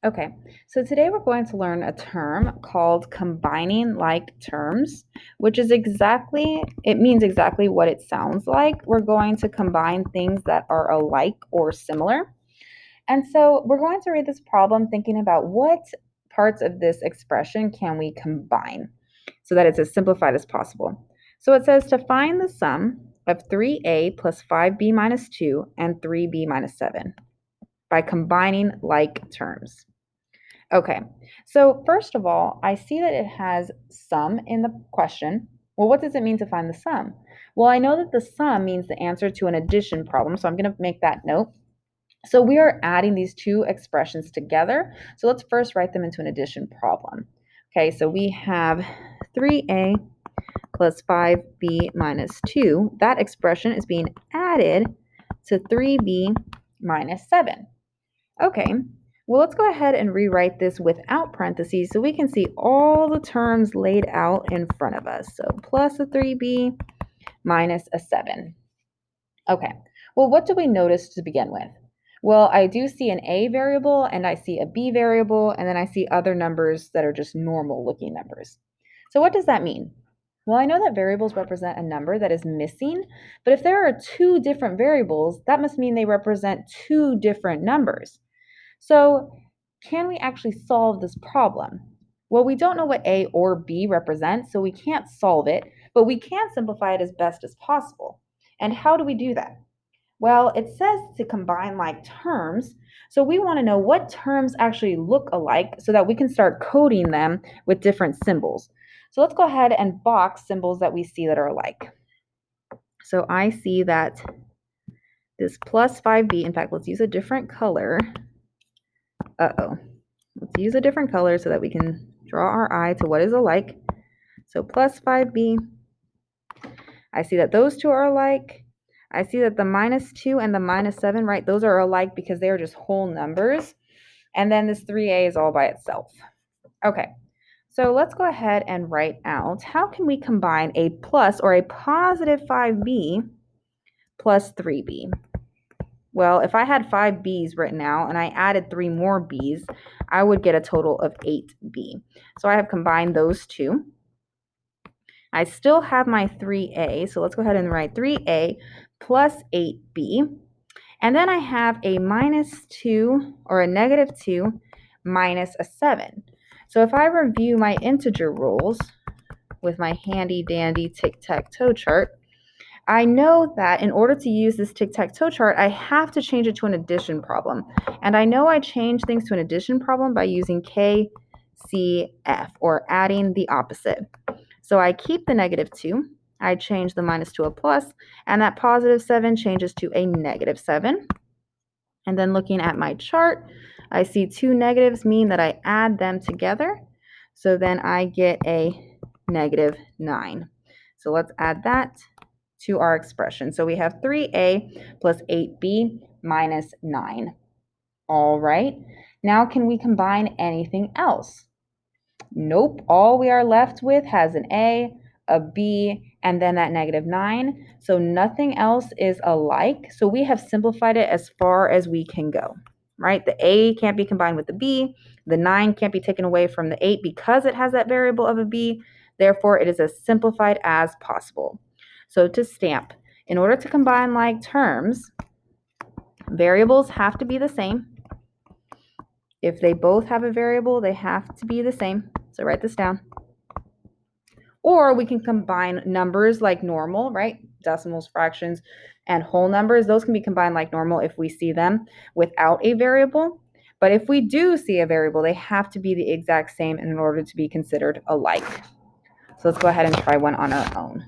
Okay, so today we're going to learn a term called combining like terms, which is it means exactly what it sounds like. We're going to combine things that are alike or similar. And so we're going to read this problem thinking about what parts of this expression can we combine so that it's as simplified as possible. So it says to find the sum of 3a plus 5b minus 2 and 3b minus 7 by combining like terms. Okay, so first of all, I see that it has sum in the question. Well, what does it mean to find the sum? Well, I know that the sum means the answer to an addition problem, so I'm going to make that note. So we are adding these two expressions together. So let's first write them into an addition problem. Okay, so we have 3a plus 5b minus 2. That expression is being added to 3b minus 7. Okay, well, let's go ahead and rewrite this without parentheses so we can see all the terms laid out in front of us. So plus a 3b minus a 7. Okay, well, what do we notice to begin with? Well, I do see an a variable and I see a b variable, and then I see other numbers that are just normal looking numbers. So what does that mean? Well, I know that variables represent a number that is missing, but if there are two different variables, that must mean they represent two different numbers. So, can we actually solve this problem? Well, we don't know what A or B represent, so we can't solve it, but we can simplify it as best as possible. And how do we do that? Well, it says to combine like terms, so we want to know what terms actually look alike so that we can start coding them with different symbols. So let's go ahead and box symbols that we see that are alike. So I see that this plus 5b, in fact, let's use a different color. Let's use a different color so that we can draw our eye to what is alike. So plus 5b. I see that those two are alike. I see that the minus 2 and the minus 7, right, those are alike because they are just whole numbers. And then this 3a is all by itself. Okay, so let's go ahead and write out how can we combine a plus or a positive 5b plus 3b. Well, if I had 5 B's written out and I added 3 more B's, I would get a total of 8B. So I have combined those two. I still have my 3A, so let's go ahead and write 3A plus 8B. And then I have a minus 2 or a negative 2 minus a 7. So if I review my integer rules with my handy dandy tic-tac-toe chart, I know that in order to use this tic-tac-toe chart, I have to change it to an addition problem. And I know I change things to an addition problem by using KCF, or adding the opposite. So I keep the negative 2, I change the minus to a plus, and that positive 7 changes to a negative 7. And then looking at my chart, I see two negatives mean that I add them together. So then I get a negative 9. So let's add that to our expression. So we have 3a plus 8b minus 9. All right. Now can we combine anything else? Nope. All we are left with has an a b, and then that negative 9. So nothing else is alike. So we have simplified it as far as we can go, right? The a can't be combined with the b. The 9 can't be taken away from the 8 because it has that variable of a b. Therefore, it is as simplified as possible. So to stamp, in order to combine like terms, variables have to be the same. If they both have a variable, they have to be the same. So write this down. Or we can combine numbers like normal, right? Decimals, fractions, and whole numbers. Those can be combined like normal if we see them without a variable. But if we do see a variable, they have to be the exact same in order to be considered alike. So let's go ahead and try one on our own.